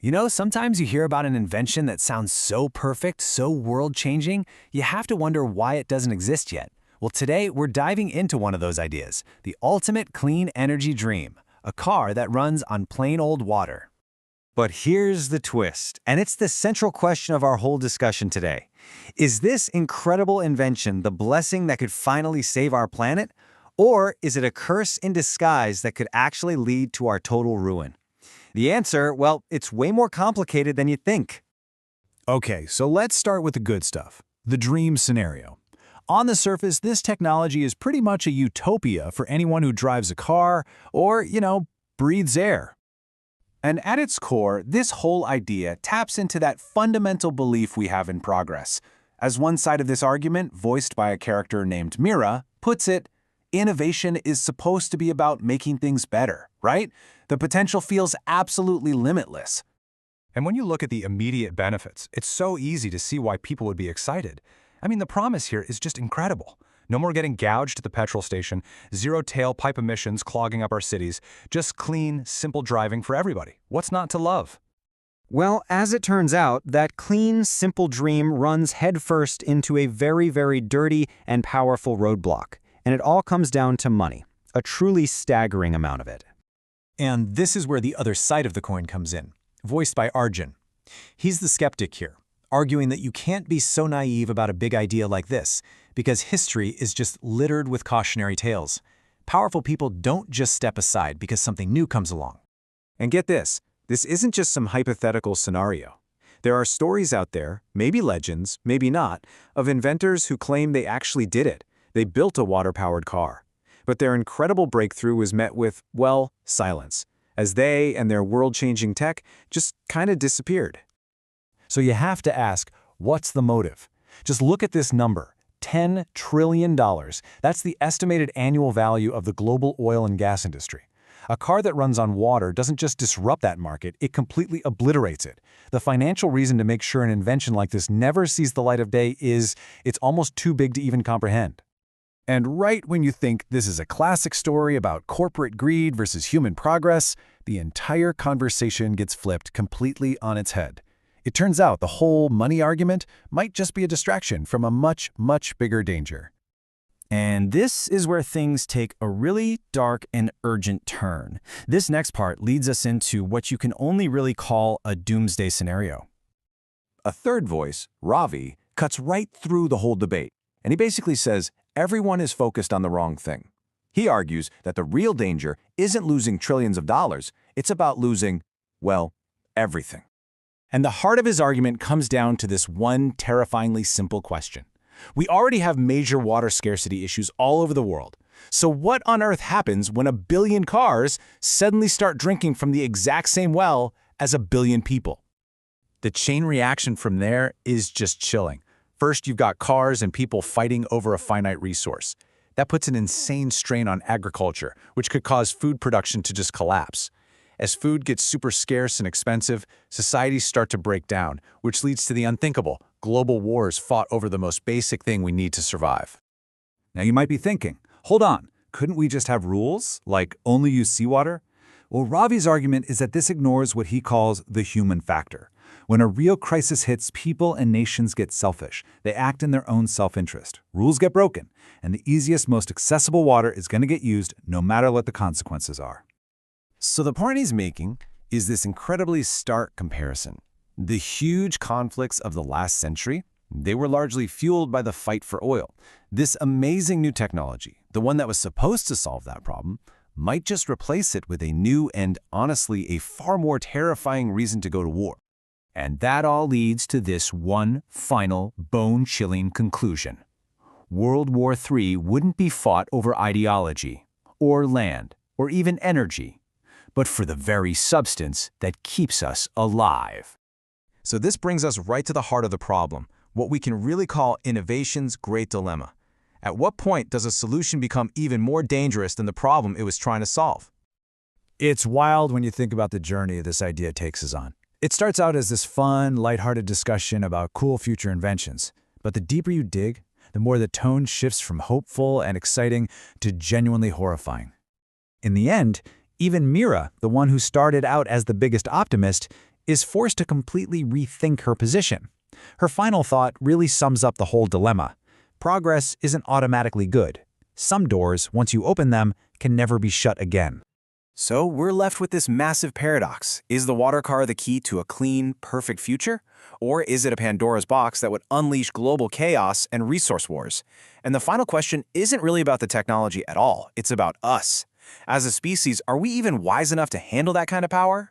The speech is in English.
Sometimes you hear about an invention that sounds so perfect, so world-changing, you have to wonder why it doesn't exist yet. Well, today we're diving into one of those ideas, the ultimate clean energy dream, a car that runs on plain old water. But here's the twist, and it's the central question of our whole discussion today. Is this incredible invention the blessing that could finally save our planet? Or is it a curse in disguise that could actually lead to our total ruin? The answer, well, it's way more complicated than you think. Okay, so let's start with the good stuff, the dream scenario. On the surface, this technology is pretty much a utopia for anyone who drives a car or, breathes air. And at its core, this whole idea taps into that fundamental belief we have in progress. As one side of this argument, voiced by a character named Mira, puts it, innovation is supposed to be about making things better, right? The potential feels absolutely limitless. And when you look at the immediate benefits, it's so easy to see why people would be excited. I mean, the promise here is just incredible. No more getting gouged at the petrol station, zero tailpipe emissions clogging up our cities, just clean, simple driving for everybody. What's not to love? Well, as it turns out, that clean, simple dream runs headfirst into a very, very dirty and powerful roadblock. And it all comes down to money, a truly staggering amount of it. And this is where the other side of the coin comes in, voiced by Arjun. He's the skeptic here, arguing that you can't be so naive about a big idea like this, because history is just littered with cautionary tales. Powerful people don't just step aside because something new comes along. And get this isn't just some hypothetical scenario. There are stories out there, maybe legends, maybe not, of inventors who claim they actually did it. They built a water-powered car. But their incredible breakthrough was met with, well, silence, as they and their world-changing tech just kind of disappeared. So you have to ask, what's the motive? Just look at this number, $10 trillion. That's the estimated annual value of the global oil and gas industry. A car that runs on water doesn't just disrupt that market, it completely obliterates it. The financial reason to make sure an invention like this never sees the light of day is it's almost too big to even comprehend. And right when you think this is a classic story about corporate greed versus human progress, the entire conversation gets flipped completely on its head. It turns out the whole money argument might just be a distraction from a much, much bigger danger. And this is where things take a really dark and urgent turn. This next part leads us into what you can only really call a doomsday scenario. A third voice, Ravi, cuts right through the whole debate, and he basically says everyone is focused on the wrong thing. He argues that the real danger isn't losing trillions of dollars, it's about losing, well, everything. And the heart of his argument comes down to this one terrifyingly simple question. We already have major water scarcity issues all over the world. So what on earth happens when a billion cars suddenly start drinking from the exact same well as a billion people? The chain reaction from there is just chilling. First, you've got cars and people fighting over a finite resource. That puts an insane strain on agriculture, which could cause food production to just collapse. As food gets super scarce and expensive, societies start to break down, which leads to the unthinkable, global wars fought over the most basic thing we need to survive. Now you might be thinking, hold on, couldn't we just have rules, like only use seawater? Well, Ravi's argument is that this ignores what he calls the human factor. When a real crisis hits, people and nations get selfish. They act in their own self-interest. Rules get broken, and the easiest, most accessible water is going to get used no matter what the consequences are. So the point he's making is this incredibly stark comparison. The huge conflicts of the last century, they were largely fueled by the fight for oil. This amazing new technology, the one that was supposed to solve that problem, might just replace it with a new and, honestly, a far more terrifying reason to go to war. And that all leads to this one final, bone-chilling conclusion. World War III wouldn't be fought over ideology, or land, or even energy, but for the very substance that keeps us alive. So this brings us right to the heart of the problem, what we can really call innovation's great dilemma. At what point does a solution become even more dangerous than the problem it was trying to solve? It's wild when you think about the journey this idea takes us on. It starts out as this fun, lighthearted discussion about cool future inventions. But the deeper you dig, the more the tone shifts from hopeful and exciting to genuinely horrifying. In the end, even Mira, the one who started out as the biggest optimist, is forced to completely rethink her position. Her final thought really sums up the whole dilemma. Progress isn't automatically good. Some doors, once you open them, can never be shut again. So we're left with this massive paradox. Is the water car the key to a clean, perfect future? Or is it a Pandora's box that would unleash global chaos and resource wars? And the final question isn't really about the technology at all. It's about us. As a species, are we even wise enough to handle that kind of power?